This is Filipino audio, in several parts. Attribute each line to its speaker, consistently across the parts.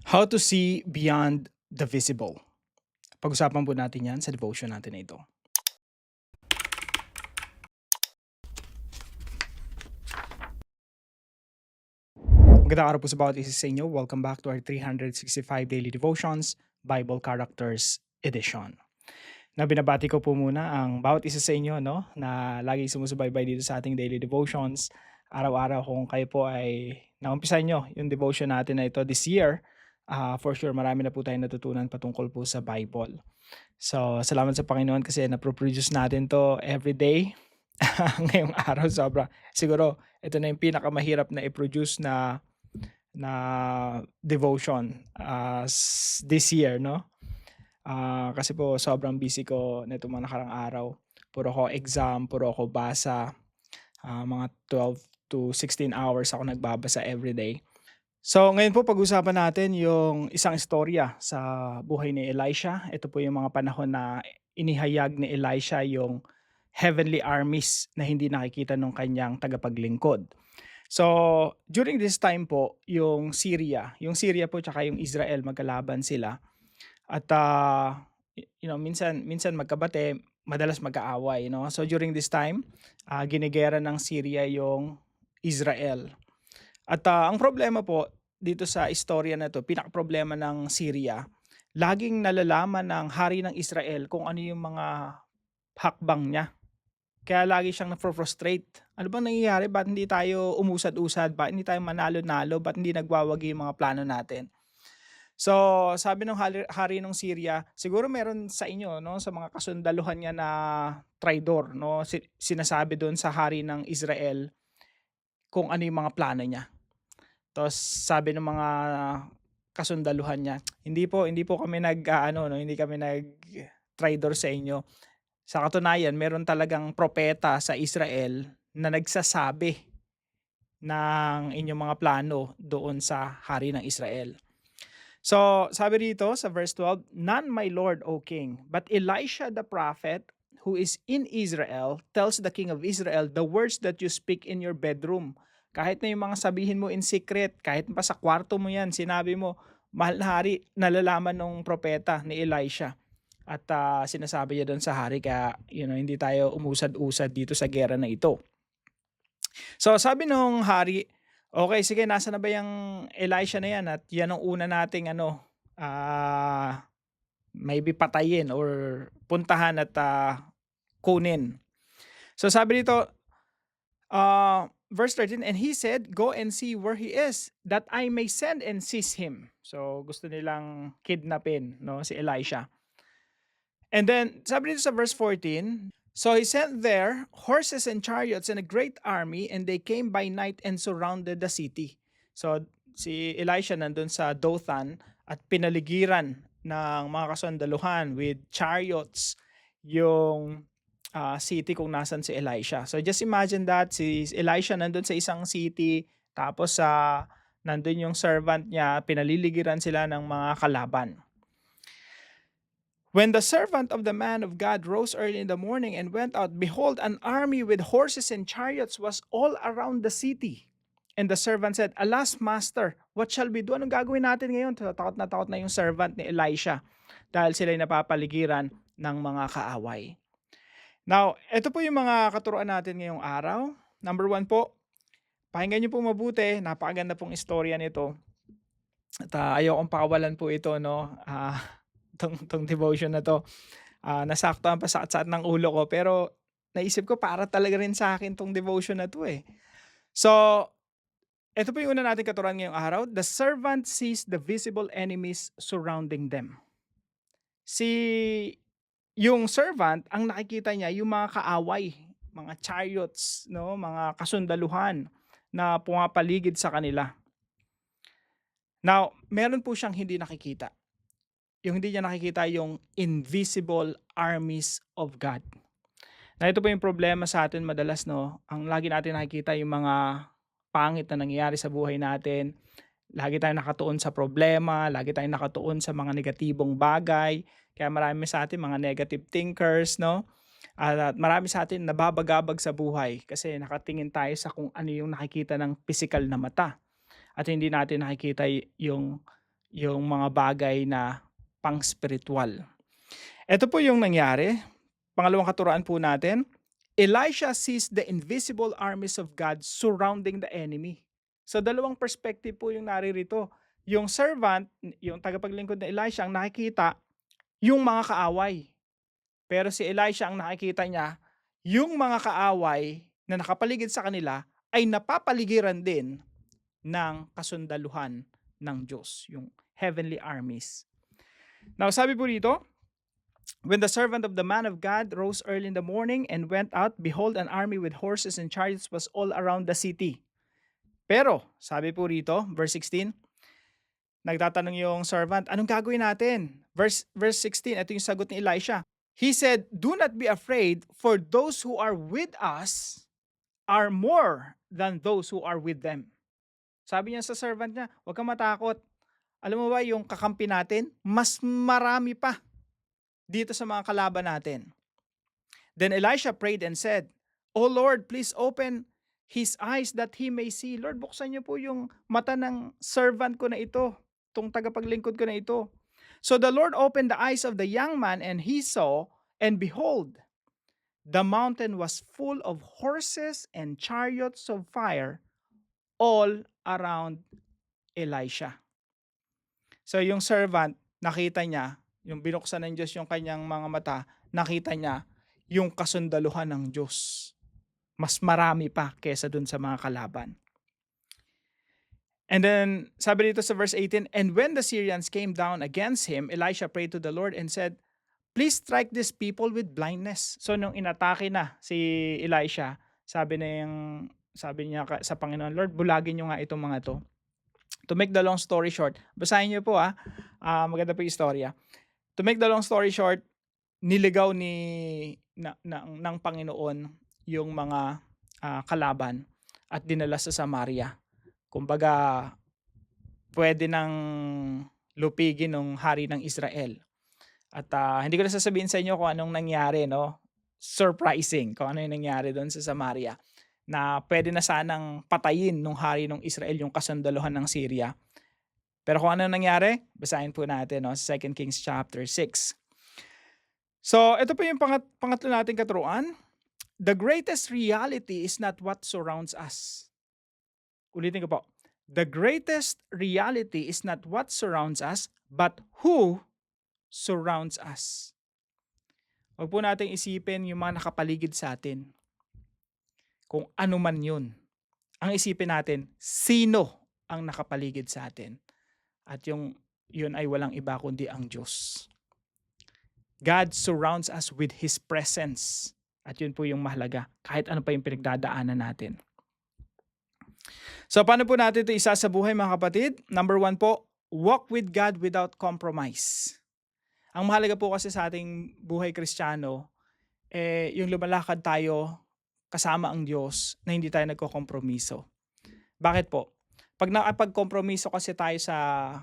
Speaker 1: How to see beyond the visible. Pag-usapan po natin 'yan sa devotion natin na ito. Magandang araw po sa bawat isa sa inyo. Welcome back to our 365 Daily Devotions, Bible Characters Edition. Na binabati ko po muna ang bawat isa sa inyo, no, na laging sumusubaybay dito sa ating daily devotions. Araw-araw kung kayo po ay naumpisan nyo yung devotion natin na ito this year, for sure marami na po tayong natutunan patungkol po sa Bible. So, salamat sa Panginoon kasi napro-produce natin 'to everyday. Ngayong araw siguro ito na yung pinakamahirap na i-produce na na devotion, this year 'no. Kasi po sobrang busy ko nitong mga nakarang araw. Puro ako exam, puro ako basa, mga 12 to 16 hours ako nagbabasa everyday. So, ngayon po pag-usapan natin yung isang istorya sa buhay ni Elisha. Ito po yung mga panahon na inihayag ni Elisha yung heavenly armies na hindi nakikita ng kanyang tagapaglingkod. So, during this time po, yung Syria po tsaka yung Israel magkalaban sila at minsan minsan magkabate, madalas magkaaway, no? So during this time, ginigera ng Syria yung Israel. At ang problema po dito sa istorya na 'to, pinakaproblema ng Syria, laging nalalaman ng hari ng Israel kung ano yung mga hakbang niya. Kaya lagi siyang nafru-frustrate. Ano bang nangyayari? Ba't hindi tayo umusad-usad? Ba't hindi tayo manalo-nalo? Ba't hindi nagwawagi yung mga plano natin? So, sabi ng hari ng Syria, siguro meron sa inyo 'no, sa mga kasundaluhan niya na traidor 'no, sinasabi do'n sa hari ng Israel kung ano yung mga plano niya. Tapos sabi ng mga kasundaluhan niya, hindi po kami nag-aano 'no, hindi kami nag-traitor sa inyo. Sa katunayan meron talagang propeta sa Israel na nagsasabi ng inyong mga plano doon sa hari ng Israel. So, sabi dito sa verse 12, "None, my lord, O king, but Elisha the prophet, who is in Israel, tells the king of Israel the words that you speak in your bedroom." Kahit na yung mga sabihin mo in secret, kahit pa sa kwarto mo yan, sinabi mo, mahal na hari, nalalaman ng propeta ni Elisha. At sinasabi niya doon sa hari, kaya hindi tayo umusad-usad dito sa gera na ito. So sabi nung hari, "Okay sige, nasa na ba yang Elisha na yan at yan ang una nating maybe patayin or puntahan at kunin." So sabi dito, verse 13, "And he said, Go and see where he is, that I may send and seize him." So gusto nilang kidnapin, no, si Elisha. And then sabi dito sa verse 14, "So he sent there horses and chariots and a great army, and they came by night and surrounded the city." So si Elisha nandun sa Dothan at pinaligiran ng mga kasundaluhan with chariots yung city kung nasan si Elisha. So just imagine that si Elisha nandun sa isang city, tapos nandun yung servant niya, pinaliligiran sila ng mga kalaban. "When the servant of the man of God rose early in the morning and went out, behold, an army with horses and chariots was all around the city. And the servant said, Alas, master, what shall we do?" Anong gagawin natin ngayon? So, takot na yung servant ni Elisha dahil sila'y napapaligiran ng mga kaaway. Now, ito po yung mga katuruan natin ngayong araw. Number one po, pakinggan niyo po mabuti. Napakaganda pong istorya nito. At ayokong pakawalan po ito, no? Tong devotion na 'to. Nasaktuhan pa sakit ng ulo ko, pero naisip ko para talaga rin sa akin 'tong devotion na 'to, eh. So, eto po yung una nating katuruan ngayong araw. The servant sees the visible enemies surrounding them. Si yung servant, ang nakikita niya yung mga kaaway, mga chariots 'no, mga kasundaluhan na pumapaligid sa kanila. Now, meron po siyang hindi nakikita. Yung hindi niya nakikita yung invisible armies of God. Na ito po yung problema sa atin madalas 'no, ang lagi natin nakikita yung mga pangit na nangyayari sa buhay natin. Lagi tayong nakatuon sa problema, lagi tayong nakatuon sa mga negatibong bagay. Kaya marami sa atin mga negative thinkers 'no, at marami sa atin nababagabag sa buhay kasi nakatingin tayo sa kung ano yung nakikita ng pisikal na mata at hindi natin nakikita yung yung mga bagay na pang-spiritual. Ito po yung nangyari. Pangalawang katuruan po natin, Elisha sees the invisible armies of God surrounding the enemy. So dalawang perspective po yung naririto. Yung servant, yung tagapaglingkod na Elisha, ang nakikita yung mga kaaway. Pero si Elisha ang nakikita niya, yung mga kaaway na nakapaligid sa kanila ay napapaligiran din ng kasundaluhan ng Diyos, yung heavenly armies. Now, sabi po dito, when the servant of the man of God rose early in the morning and went out, behold, an army with horses and chariots was all around the city. Pero, sabi po rito, verse 16, nagtatanong yung servant, anong gagawin natin? Verse 16, ito yung sagot ni Elisha. He said, do not be afraid, for those who are with us are more than those who are with them. Sabi niya sa servant niya, huwag kang matakot. Alam mo ba, yung kakampi natin, mas marami pa dito sa mga kalaban natin. Then Elisha prayed and said, O Lord, please open his eyes that he may see. Lord, buksan niyo po yung mata ng servant ko na ito, tong tagapaglingkod ko na ito. So the Lord opened the eyes of the young man, and he saw, and behold, the mountain was full of horses and chariots of fire all around Elisha. So yung servant, nakita niya, yung binuksan ng Diyos yung kanyang mga mata, nakita niya yung kasundaluhan ng Diyos. Mas marami pa kesa dun sa mga kalaban. And then, sabi dito sa verse 18, and when the Syrians came down against him, Elisha prayed to the Lord and said, please strike these people with blindness. So nung inatake na si Elisha, sabi niya sa Panginoon, Lord, bulagin niyo nga itong mga to. To make the long story short, basahin niyo po maganda po yung istorya. To make the long story short, niligaw ng Panginoon yung mga kalaban at dinala sa Samaria. Kumbaga, pwede nang lupigin ng hari ng Israel. At hindi ko na sasabihin sa inyo kung anong nangyari, no? Surprising kung ano yung nangyari doon sa Samaria. Na pwede na sanang patayin ng hari ng Israel yung kasundaluhan ng Syria. Pero kung ano nangyari, basahin po natin, no? 2 Kings chapter 6. So, ito po yung pangatlo nating katuruan. The greatest reality is not what surrounds us. Ulitin ko po. The greatest reality is not what surrounds us, but who surrounds us. Huwag po natin isipin yung mga nakapaligid sa atin. Kung ano man yun. Ang isipin natin, sino ang nakapaligid sa atin. At yun ay walang iba kundi ang Diyos. God surrounds us with His presence. At yun po yung mahalaga. Kahit ano pa yung pinagdadaanan natin. So paano po natin ito isa sa buhay mga kapatid? Number 1 po, walk with God without compromise. Ang mahalaga po kasi sa ating buhay Kristiyano, yung lumalakad tayo kasama ang Diyos na hindi tayo nagkokompromiso. Bakit po? Pag nakapagkompromiso kasi tayo sa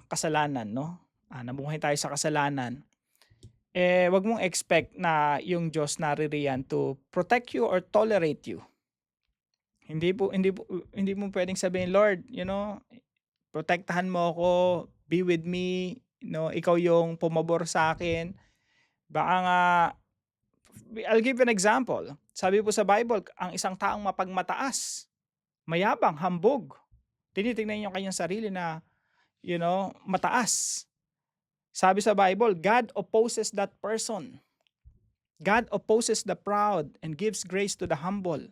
Speaker 1: kasalanan, no? Namuhay tayo sa kasalanan, wag mong expect na yung Diyos naririyan to protect you or tolerate you. Hindi mo pwedeng sabihin, Lord, protektahan mo ako, be with me, ikaw yung pumabor sa akin. Baka nga, I'll give an example. Sabi po sa Bible, ang isang taong mapagmataas, mayabang, hambog, tinitingnan niyo kanyang sarili na, mataas. Sabi sa Bible, God opposes that person. God opposes the proud and gives grace to the humble.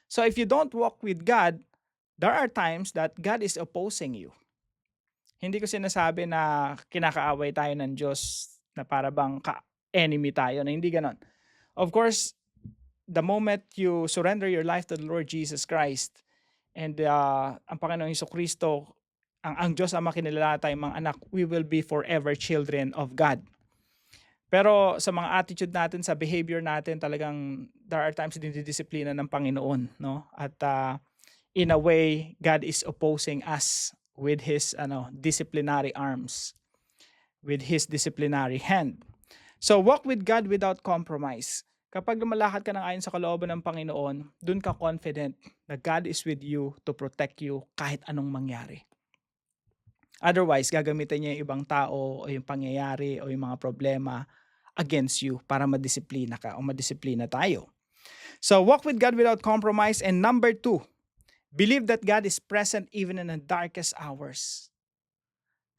Speaker 1: So if you don't walk with God, there are times that God is opposing you. Hindi ko sinasabi na kinakaaway tayo ng Diyos na para bang ka-enemy tayo, na hindi ganon. Of course, the moment you surrender your life to the Lord Jesus Christ and ang Panginoong Jesucristo, ang Diyos ang makinilala tayong mga anak, we will be forever children of God. Pero sa mga attitude natin, sa behavior natin, talagang there are times dinidisiplina ng Panginoon, no? At in a way, God is opposing us with His disciplinary arms, with His disciplinary hand. So walk with God without compromise. Kapag lumalakad ka ng ayon sa kalooban ng Panginoon, dun ka confident na God is with you to protect you kahit anong mangyari. Otherwise, gagamitin niya yung ibang tao o yung pangyayari o yung mga problema against you para madisiplina ka o madisiplina tayo. So, walk with God without compromise. And number 2, believe that God is present even in the darkest hours.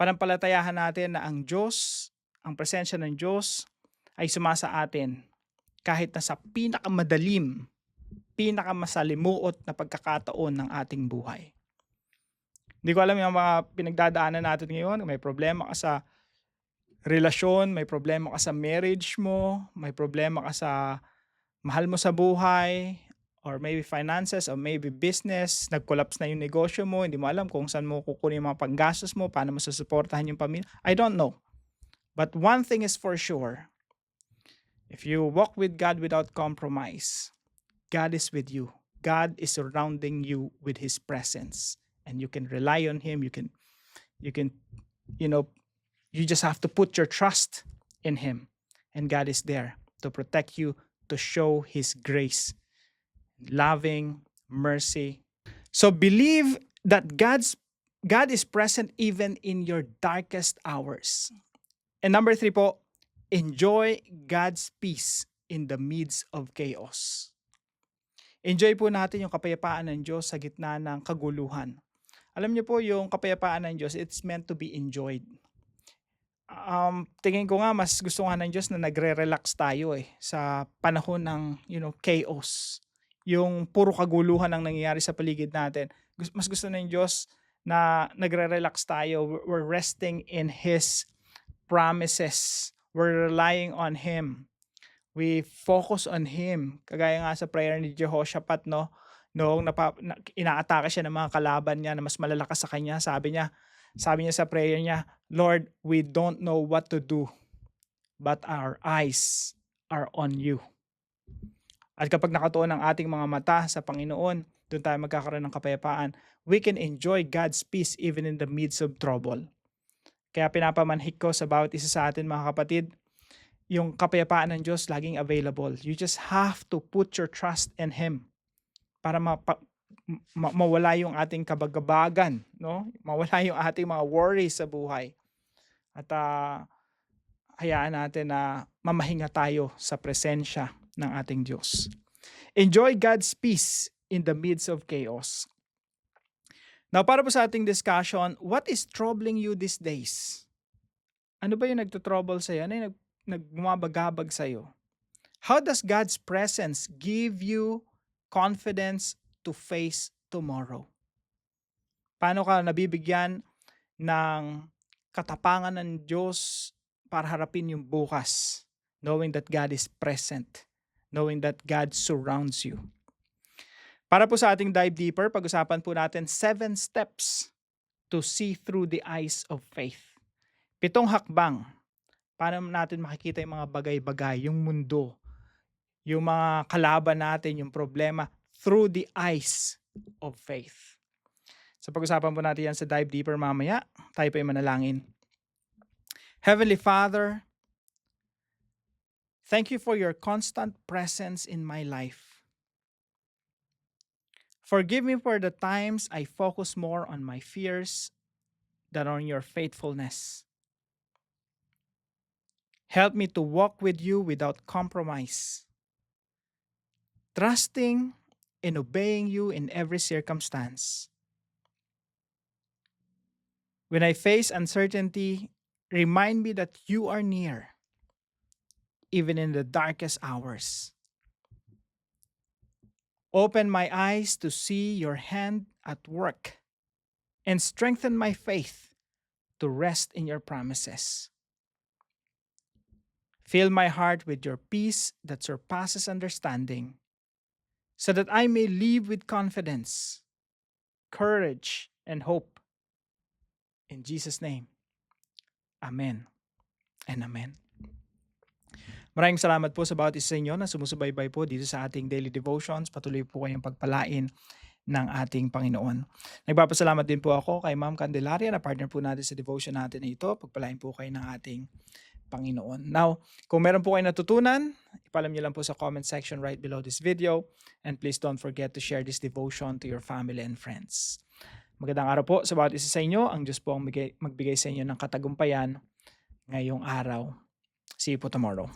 Speaker 1: Panampalatayahan natin na ang Diyos, ang presensya ng Diyos ay sumasa atin kahit na sa pinakamadalim, pinakamasalimuot na pagkakataon ng ating buhay. Hindi ko alam yung mga pinagdadaanan natin ngayon. May problema ka sa relasyon, may problema ka sa marriage mo, may problema ka sa mahal mo sa buhay, or maybe finances, or maybe business, nag-collapse na yung negosyo mo, hindi mo alam kung saan mo kukunin yung mga panggastos mo, paano mo susuportahan yung pamilya. I don't know. But one thing is for sure, if you walk with God without compromise, God is with you. God is surrounding you with His presence. And you can rely on Him. You just have to put your trust in Him. And God is there to protect you, to show His grace, loving, mercy. So believe that God is present even in your darkest hours. And number 3 po, enjoy God's peace in the midst of chaos. Enjoy po natin yung kapayapaan ng Diyos sa gitna ng kaguluhan. Alam niyo po, yung kapayapaan ng Diyos, it's meant to be enjoyed. Tingin ko nga mas gusto nga ng Diyos na nagre-relax tayo sa panahon ng chaos. Yung puro kaguluhan ang nangyayari sa paligid natin. Mas gusto ng Diyos na nagre-relax tayo. We're resting in His promises. We're relying on Him. We focus on Him. Kagaya nga sa prayer ni Jehoshaphat, noong inaatake siya ng mga kalaban niya na mas malalakas sa kanya, sabi niya sa prayer niya, Lord, we don't know what to do, but our eyes are on you. At kapag nakatuon ang ating mga mata sa Panginoon, doon tayo magkakaroon ng kapayapaan. We can enjoy God's peace even in the midst of trouble. Kaya pinapamanhik ko sa bawat isa sa atin, mga kapatid, yung kapayapaan ng Diyos laging available. You just have to put your trust in Him para mawala yung ating kabagabagan, mawala yung ating mga worries sa buhay. At hayaan natin na mamahinga tayo sa presensya ng ating Diyos. Enjoy God's peace in the midst of chaos. Now, para po sa ating discussion, what is troubling you these days? Ano ba yung nagtotrouble sa'yo? Ano yung nagmabagabag sa'yo? How does God's presence give you confidence to face tomorrow? Paano ka nabibigyan ng katapangan ng Diyos para harapin yung bukas, knowing that God is present, knowing that God surrounds you? Para po sa ating dive deeper, pag-usapan po natin 7 steps to see through the eyes of faith. 7 hakbang para natin makikita yung mga bagay-bagay, yung mundo, yung mga kalaban natin, yung problema, through the eyes of faith. So pag-usapan po natin yan sa dive deeper mamaya. Tayo po ay manalangin. Heavenly Father, thank you for your constant presence in my life. Forgive me for the times I focus more on my fears than on your faithfulness. Help me to walk with you without compromise, trusting and obeying you in every circumstance. When I face uncertainty, remind me that you are near, even in the darkest hours. Open my eyes to see your hand at work and strengthen my faith to rest in your promises. Fill my heart with your peace that surpasses understanding, so that I may live with confidence, courage, and hope. In Jesus' name, Amen and Amen. Maraming salamat po sa bawat isa sa inyo na sumusubaybay po dito sa ating daily devotions. Patuloy po kayong pagpalain ng ating Panginoon. Nagpapasalamat din po ako kay Ma'am Candelaria na partner po natin sa devotion natin na ito. Pagpalain po kayo ng ating Panginoon. Now, kung meron po kayo natutunan, ipalam niyo lang po sa comment section right below this video. And please don't forget to share this devotion to your family and friends. Magandang araw po sa bawat isa sa inyo. Ang Diyos po ang magbigay sa inyo ng katagumpayan ngayong araw. See you po tomorrow.